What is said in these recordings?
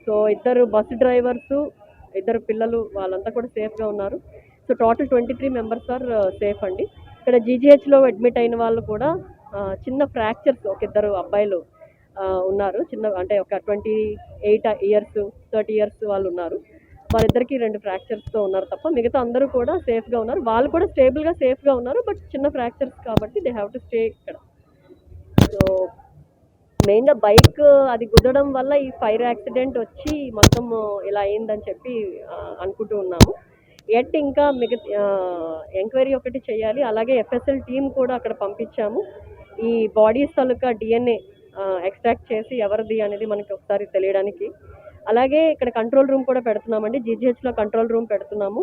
So ఇద్దరు bus drivers, ఇద్దరు పిల్లలు వాళ్ళంతా కూడా సేఫ్గా ఉన్నారు. So total 23 members are safe అండి. ఇక్కడ జీజీహెచ్లో అడ్మిట్ అయిన వాళ్ళు కూడా చిన్న ఫ్రాక్చర్స్ ఒక ఇద్దరు అబ్బాయిలు ఉన్నారు. చిన్న అంటే ఒక 28 ఇయర్స్ 30 ఇయర్స్ వాళ్ళు ఉన్నారు. వాళ్ళిద్దరికి 2 ఫ్రాక్చర్స్తో ఉన్నారు తప్ప మిగతా అందరూ కూడా సేఫ్గా ఉన్నారు. వాళ్ళు కూడా స్టేబుల్గా సేఫ్గా ఉన్నారు. బట్ చిన్న ఫ్రాక్చర్స్ కాబట్టి దే హ్యావ్ టు స్టే ఇక్కడ. సో మెయిన్గా బైక్ అది గుద్దడం వల్ల ఈ ఫైర్ యాక్సిడెంట్ వచ్చి మొత్తం ఇలా అయిందని చెప్పి అనుకుంటూ ఉన్నాము. ఎట్ ఇంకా మిగతా ఎంక్వైరీ ఒకటి చేయాలి. అలాగే ఎఫ్ఎస్ఎల్ టీం కూడా అక్కడ పంపించాము. ఈ బాడీస్ తాలూకా డిఎన్ఏ ఎక్స్ట్రాక్ట్ చేసి ఎవరిది అనేది మనకి ఒకసారి తెలియడానికి. అలాగే ఇక్కడ కంట్రోల్ రూమ్ కూడా పెడుతున్నామండి. జీజీహెచ్లో కంట్రోల్ రూమ్ పెడుతున్నాము,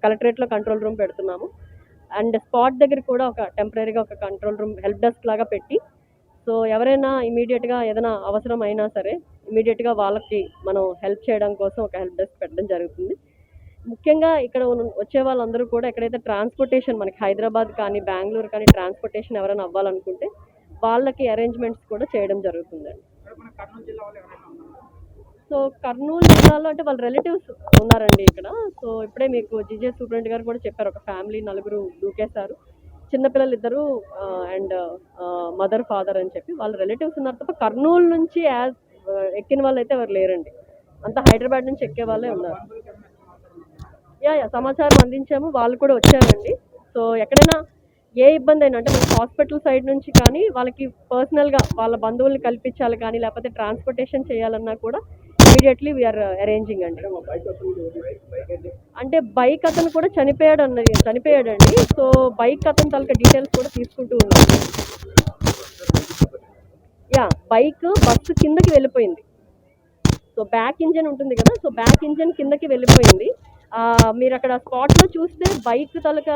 కలెక్టరేట్లో కంట్రోల్ రూమ్ పెడుతున్నాము. అండ్ స్పాట్ దగ్గర కూడా ఒక టెంపరీగా ఒక కంట్రోల్ రూమ్ హెల్ప్ డెస్క్ లాగా పెట్టి, సో ఎవరైనా ఇమీడియట్గా ఏదైనా అవసరం అయినా సరే ఇమీడియట్గా వాళ్ళకి మనం హెల్ప్ చేయడం కోసం ఒక హెల్ప్ డెస్క్ పెట్టడం జరుగుతుంది. ముఖ్యంగా ఇక్కడ వచ్చే వాళ్ళందరూ కూడా ఎక్కడైతే ట్రాన్స్పోర్టేషన్ మనకి హైదరాబాద్ కానీ బెంగళూరు కానీ ట్రాన్స్పోర్టేషన్ ఎవరైనా అవ్వాలనుకుంటే వాళ్ళకి అరేంజ్మెంట్స్ కూడా చేయడం జరుగుతుందండి. సో కర్నూలు జిల్లాలో అంటే వాళ్ళ రిలేటివ్స్ ఉన్నారండి ఇక్కడ. సో ఇప్పుడే మీకు జీజీహెచ్ సూపరింటెండెంట్ గారు కూడా చెప్పారు, ఒక ఫ్యామిలీ 4 దూకేశారు, చిన్నపిల్లలు 2 అండ్ మదర్ ఫాదర్ అని చెప్పి వాళ్ళ రిలేటివ్స్ ఉన్నారు తప్ప కర్నూలు నుంచి ఎక్కిన వాళ్ళు అయితే ఎవరు లేరండి. అంతా హైదరాబాద్ నుంచి ఎక్కే వాళ్ళే ఉన్నారు. సమాచారం అందించాము, వాళ్ళు కూడా వచ్చారండి. సో ఎక్కడైనా ఏ ఇబ్బంది అయినా అంటే మనకి హాస్పిటల్ సైడ్ నుంచి కానీ వాళ్ళకి పర్సనల్గా వాళ్ళ బంధువుల్ని కల్పించాలి కానీ లేకపోతే ట్రాన్స్పోర్టేషన్ చేయాలన్నా కూడా ఇమీడియట్లీ వీఆర్ అరేంజింగ్ అండి. అంటే బైక్ అతను కూడా చనిపోయాడండి. సో బైక్ అతని తాలూకా డీటెయిల్స్ కూడా తీసుకుంటూ ఉన్నాం. బైక్ బస్సు కిందకి వెళ్ళిపోయింది. సో బ్యాక్ ఇంజన్ ఉంటుంది కదా, సో బ్యాక్ ఇంజన్ కిందకి వెళ్ళిపోయింది. మీరు అక్కడ స్పాట్లో చూస్తే బైక్ తాలూకా